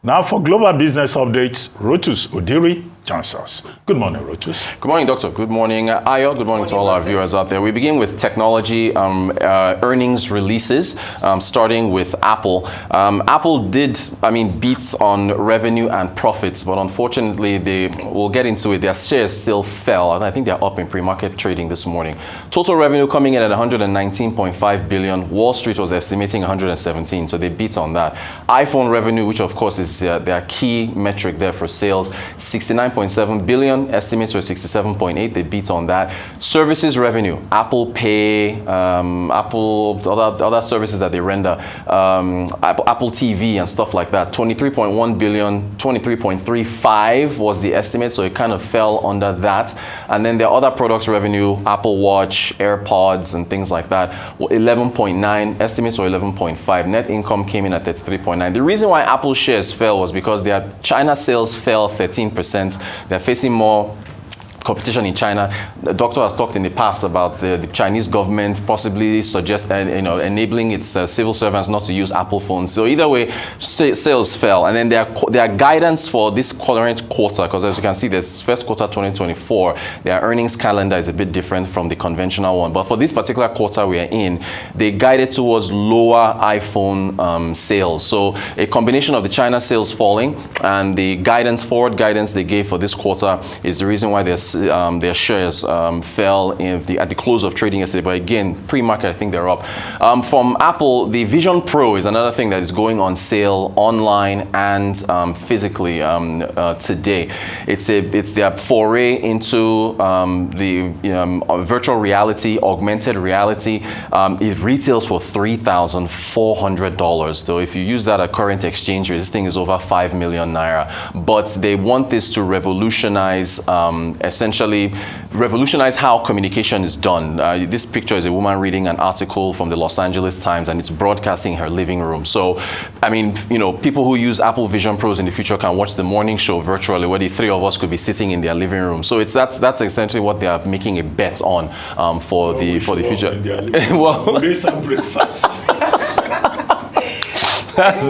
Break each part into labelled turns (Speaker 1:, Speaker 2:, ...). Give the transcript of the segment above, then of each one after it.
Speaker 1: Now for global business updates, Rotus Odiri joins us. Good morning, Rotus.
Speaker 2: Good morning, Doctor. Good morning, Ayo. Good morning to all our viewers out there. We begin with technology earnings releases, starting with Apple. Apple did, beats on revenue and profits, but unfortunately, we'll get into it, their shares still fell, and I think they're up in pre-market trading this morning. Total revenue coming in at 119.5 billion. Wall Street was estimating 117, so they beat on that. iPhone revenue, which of course is their key metric there for sales, 69.7 billion. Estimates were 67.8. They beat on that. Services revenue, Apple Pay, Apple, other services that they render, Apple TV and stuff like that. 23.1 billion, 23.35 was the estimate, so it kind of fell under that. And then their other products revenue, Apple Watch, AirPods, and things like that, 11.9. Estimates were 11.5. Net income came in at 33.9. The reason why Apple shares fell was because their China sales fell 13%. They're facing more competition in China. The doctor has talked in the past about the Chinese government possibly enabling its civil servants not to use Apple phones. So either way, sales fell. And then their guidance for this current quarter, because as you can see, this first quarter 2024, their earnings calendar is a bit different from the conventional one. But for this particular quarter we are in, they guided towards lower iPhone sales. So a combination of the China sales falling and the forward guidance they gave for this quarter is the reason why their shares fell at the close of trading yesterday. But again, pre-market, I think they're up. From Apple, the Vision Pro is another thing that is going on sale online and physically today. It's their foray into the virtual reality, augmented reality. It retails for $3,400. So if you use that at current exchange rate, this thing is over 5 million naira. But they want this to revolutionize essentially revolutionize how communication is done. This picture is a woman reading an article from the Los Angeles Times, and it's broadcasting in her living room. So, people who use Apple Vision Pros in the future can watch the morning show virtually, where the three of us could be sitting in their living room. So that's essentially what they are making a bet on for the future.
Speaker 1: Well, they serve breakfast.
Speaker 2: That's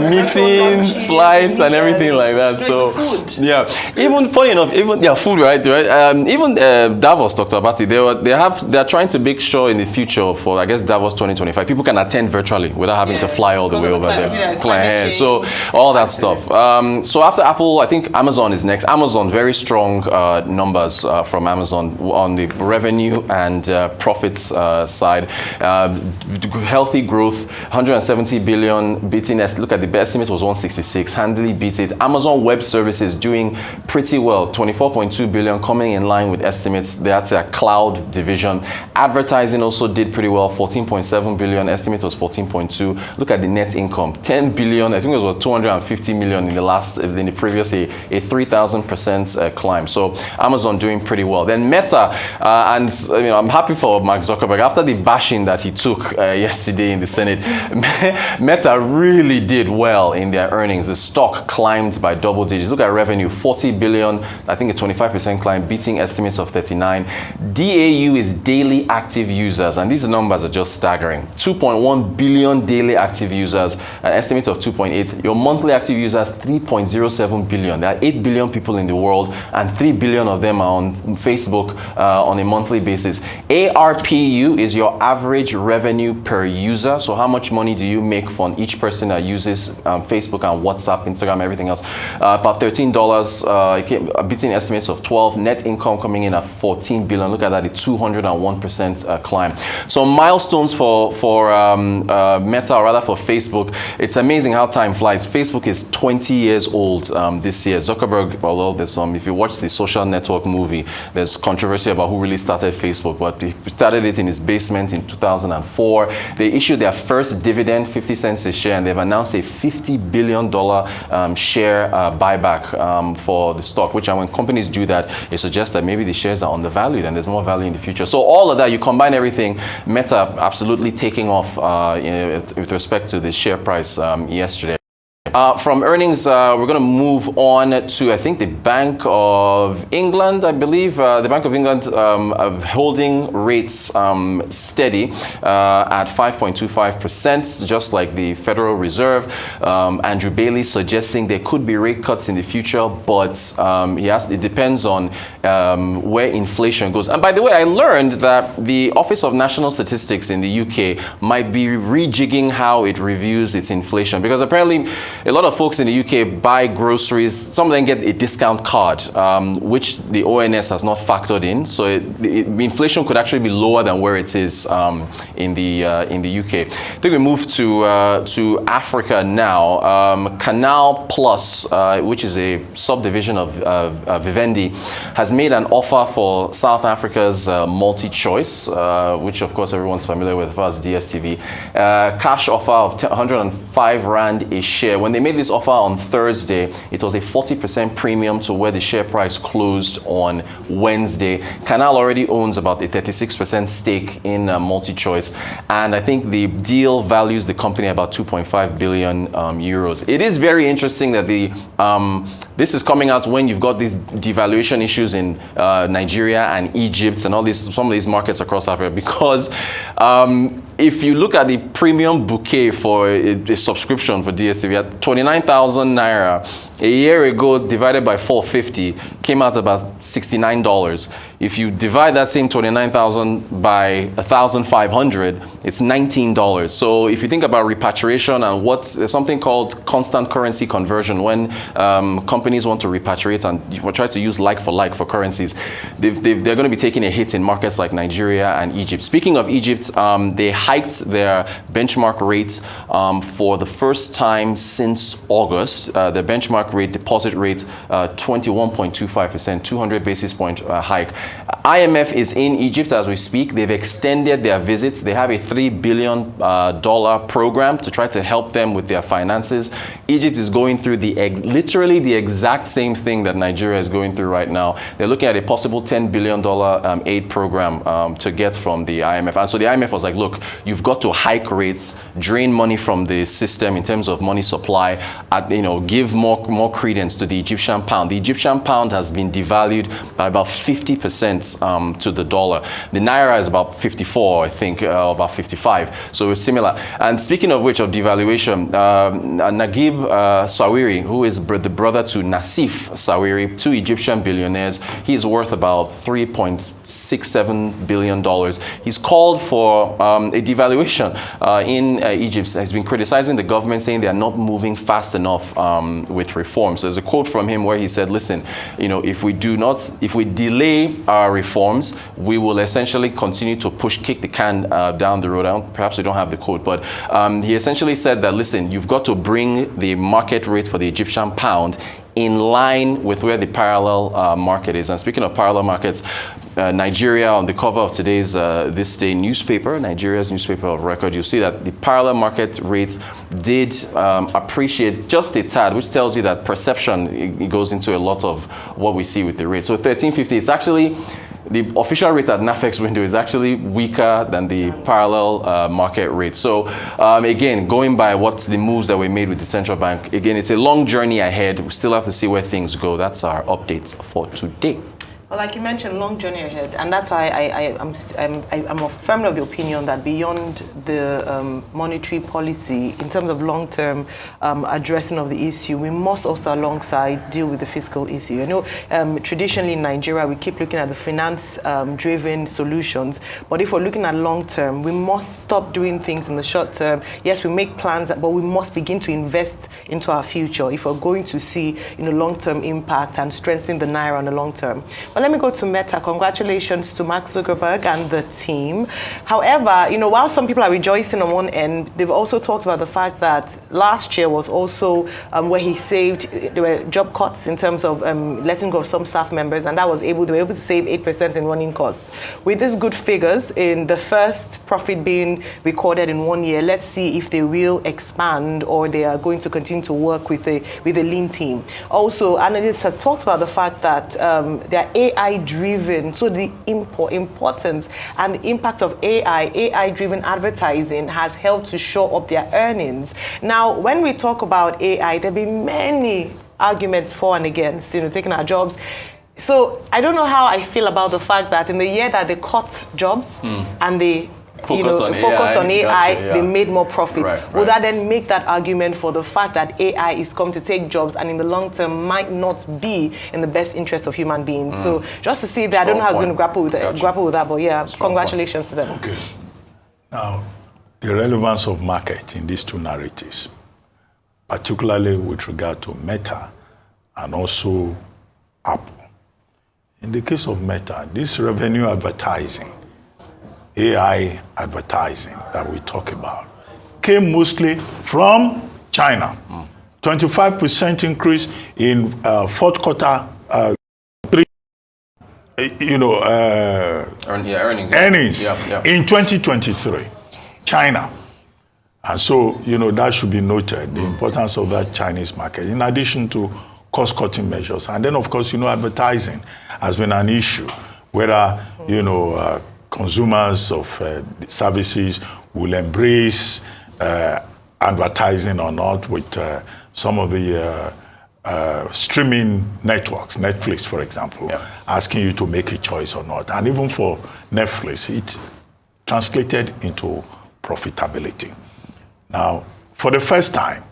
Speaker 2: meetings, flights, and everything like that. So yeah, even funny enough, food, right? Even Davos talked about it. They're trying to make sure in the future for, I guess, Davos 2025, people can attend virtually without having to fly all the way over there. So all that stuff. So after Apple, I think Amazon is next. Amazon, very strong numbers from Amazon on the revenue and profits side. Healthy growth, 170 billion, beating look at the estimate was 166, handily beat it. Amazon Web Services doing pretty well, 24.2 billion, coming in line with estimates. That's a cloud division. Advertising also did pretty well, 14.7 billion, estimate was 14.2. Look at the net income, 10 billion, I think it was 250 million in the previous year, a 3,000% climb. So Amazon doing pretty well. Then Meta, and I'm happy for Mark Zuckerberg after the bashing that he took yesterday in the Senate. Meta really did well in their earnings. The stock climbed by double digits. Look at revenue, 40 billion, I think a 25% climb, beating estimates of 39. DAU is daily active users, and these numbers are just staggering. 2.1 billion daily active users, an estimate of 2.8. Your monthly active users, 3.07 billion. There are 8 billion people in the world, and 3 billion of them are on Facebook on a monthly basis. ARPU is your average revenue per user. So how much money do you make from each person that uses Facebook and WhatsApp, Instagram, everything else? About $13, beating estimates of 12. Net income coming in at 14 billion. Look at that, a 201% climb. So milestones for Meta, or rather for Facebook. It's amazing how time flies. Facebook is 20 years old this year. Zuckerberg, although there's if you watch the Social Network movie, there's controversy about who really started Facebook, but he started it in his basement in 2004. They issued their first dividend, 50 cents a share, and they've announced a $50 billion share buyback for the stock, which when companies do that, it suggests that maybe the shares are undervalued and there's more value in the future. So all of that, you combine everything, Meta absolutely taking off with respect to the share price yesterday. From earnings, we're going to move on to, I think, the Bank of England, I believe. The Bank of England holding rates steady at 5.25%, just like the Federal Reserve. Andrew Bailey suggesting there could be rate cuts in the future, but it depends on where inflation goes. And by the way, I learned that the Office of National Statistics in the UK might be rejigging how it reviews its inflation, because apparently a lot of folks in the UK buy groceries. Some of them get a discount card, which the ONS has not factored in. So inflation could actually be lower than where it is in the UK. I think we move to Africa now. Canal Plus, which is a subdivision of Vivendi, has made an offer for South Africa's Multichoice, which of course everyone's familiar with as DSTV. Cash offer of 105 Rand a share. When they made this offer on Thursday, it was a 40% premium to where the share price closed on Wednesday. Canal already owns about a 36% stake in Multichoice, and I think the deal values the company about 2.5 billion euros. It is very interesting that this is coming out when you've got these devaluation issues in Nigeria and Egypt and some of these markets across Africa, because if you look at the premium bouquet for a subscription for DSTV at 29,000 naira, a year ago divided by 450 came out about $69. If you divide that same 29,000 by 1,500, it's $19. So if you think about repatriation and there's something called constant currency conversion, when companies want to repatriate and try to use like for currencies, they're going to be taking a hit in markets like Nigeria and Egypt. Speaking of Egypt, they hiked their benchmark rates for the first time since August. The benchmark rate, deposit rate, 21.25%, 200 basis point hike. IMF is in Egypt as we speak. They've extended their visits. They have a $3 billion program to try to help them with their finances. Egypt is going through literally the exact same thing that Nigeria is going through right now. They're looking at a possible $10 billion aid program to get from the IMF. And so the IMF was like, look, you've got to hike rates, drain money from the system in terms of money supply, give more credence to the Egyptian pound. The Egyptian pound has been devalued by about 50% to the dollar. The naira is about 54, I think, about 55. So it's similar. And speaking of which, of devaluation, Naguib Sawiri, who is the brother to Nassif Sawiri, two Egyptian billionaires, he's worth about $3.67 billion. He's called for a devaluation in Egypt. He's been criticizing the government, saying they are not moving fast enough with reforms. So there's a quote from him where he said, listen, if we delay our reforms, we will essentially continue to kick the can down the road. Perhaps we don't have the quote, but he essentially said that, listen, you've got to bring the market rate for the Egyptian pound in line with where the parallel market is. And speaking of parallel markets, Nigeria, on the cover of today's This Day newspaper, Nigeria's newspaper of record, you'll see that the parallel market rates did appreciate just a tad, which tells you that perception it goes into a lot of what we see with the rate. So 1350, it's actually, the official rate at NAFEX window is actually weaker than the parallel market rate. So again, going by what's the moves that we made with the central bank, again, it's a long journey ahead. We still have to see where things go. That's our updates for today.
Speaker 3: Well, like you mentioned, long journey ahead, and that's why I'm firmly of the opinion that beyond the monetary policy, in terms of long-term addressing of the issue, we must also alongside deal with the fiscal issue. Traditionally in Nigeria, we keep looking at the finance-driven solutions, but if we're looking at long-term, we must stop doing things in the short term. Yes, we make plans, but we must begin to invest into our future if we're going to see long-term impact and strengthen the naira on the long term. But let me go to Meta. Congratulations to Mark Zuckerberg and the team. However, while some people are rejoicing on one end, they've also talked about the fact that last year was also where he saved, there were job cuts in terms of letting go of some staff members, and they were able to save 8% in running costs. With these good figures in the first profit being recorded in 1 year, let's see if they will expand or they are going to continue to work with a lean team. Also, analysts have talked about the fact that there are AI-driven. So the importance and the impact of AI-driven advertising has helped to show up their earnings. Now, when we talk about AI, there'll be many arguments for and against, taking our jobs. So I don't know how I feel about the fact that in the year that they cut jobs and they focused on AI, they made more profit. Will that then make that argument for the fact that AI is come to take jobs and in the long term might not be in the best interest of human beings? So just to see that, I don't know how I was going to grapple with that, but yeah, congratulations to them.
Speaker 1: Okay. Now, the relevance of market in these two narratives, particularly with regard to Meta and also Apple. In the case of Meta, this revenue advertising, AI advertising that we talk about, came mostly from China. 25% increase in fourth quarter, earnings in 2023. China. And so, that should be noted, the importance of that Chinese market, in addition to cost-cutting measures. And then, of course, advertising has been an issue, whether, consumers of services will embrace advertising or not with some of the streaming networks, Netflix, for example, asking you to make a choice or not. And even for Netflix, it translated into profitability. Now, for the first time,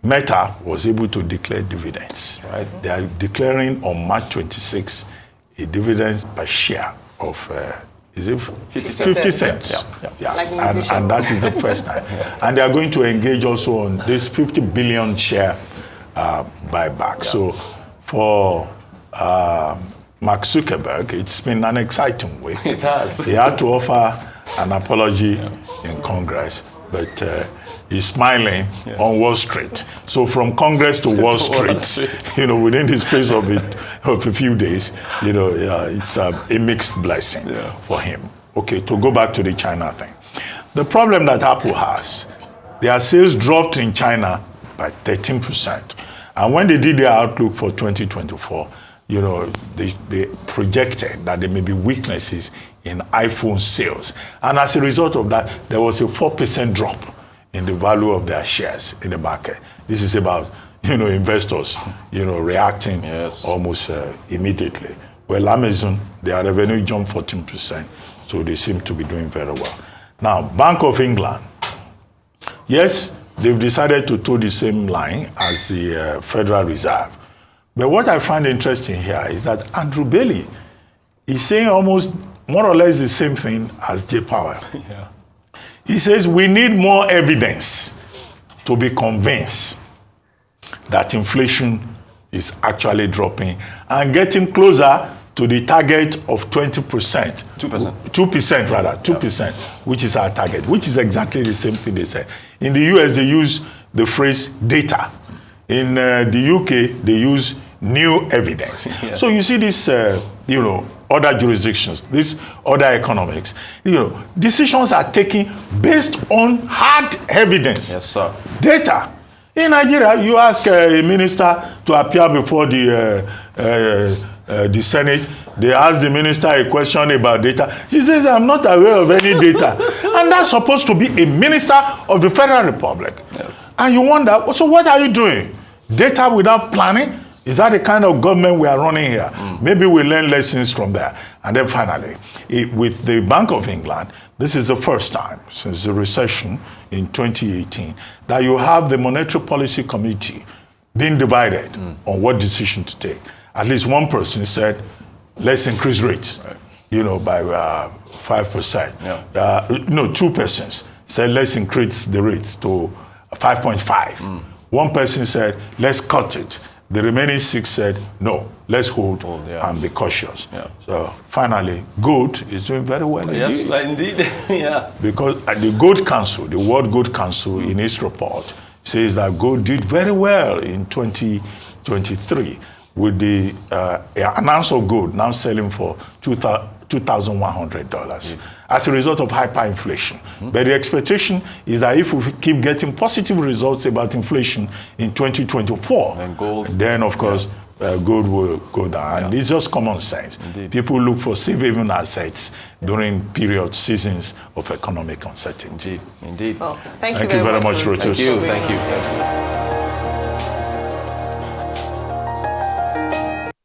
Speaker 1: Meta was able to declare dividends. Right. They are declaring on March 26 a dividend per share of, is it 50 cents? Yeah. Like and that is the first time. And they are going to engage also on this 50 billion share buyback. So for Mark Zuckerberg, it's been an exciting week.
Speaker 2: It has.
Speaker 1: He had to offer an apology in Congress, but he's smiling on Wall Street. So from Congress to Wall Street, within the space of a few days, it's a mixed blessing for him. Okay, to go back to the China thing. The problem that Apple has, their sales dropped in China by 13%. And when they did their outlook for 2024, they projected that there may be weaknesses in iPhone sales. And as a result of that, there was a 4% drop in the value of their shares in the market. This is about, investors, reacting almost immediately. Well, Amazon, their revenue jumped 14%, so they seem to be doing very well. Now, Bank of England, yes, they've decided to toe the same line as the Federal Reserve. But what I find interesting here is that Andrew Bailey is saying almost more or less the same thing as Jay Powell. He says we need more evidence to be convinced that inflation is actually dropping and getting closer to the target of 20%. 2% rather, 2%, which is our target, which is exactly the same thing they said. In the US, they use the phrase data. In the UK, they use new evidence. So you see this, other jurisdictions, these other economics, decisions are taken based on hard evidence.
Speaker 2: Yes, sir.
Speaker 1: Data. In Nigeria, you ask a minister to appear before the Senate. They ask the minister a question about data. She says, I'm not aware of any data. And that's supposed to be a minister of the Federal Republic.
Speaker 2: Yes.
Speaker 1: And you wonder, so what are you doing? Data without planning? Is that the kind of government we are running here? Maybe we learn lessons from there. And then finally, with the Bank of England, this is the first time since the recession in 2018 that you have the Monetary Policy Committee being divided on what decision to take. At least one person said, let's increase rates, by 5%. No, two persons said, let's increase the rates to 5.5. One person said, let's cut it. The remaining 6 said, no, let's hold and be cautious. So finally, gold is doing very well indeed.
Speaker 2: Yes, indeed.
Speaker 1: Because the Gold Council, the World Gold Council, in its report, says that gold did very well in 2023, with the an ounce of gold now selling for $2,100 as a result of hyperinflation. But the expectation is that if we keep getting positive results about inflation in 2024, then of course, gold will go down. And it's just common sense.
Speaker 2: Indeed.
Speaker 1: People look for safe haven assets during seasons of economic uncertainty.
Speaker 2: Indeed.
Speaker 3: Well, thank
Speaker 1: you very much, Rotus.
Speaker 2: Thank you.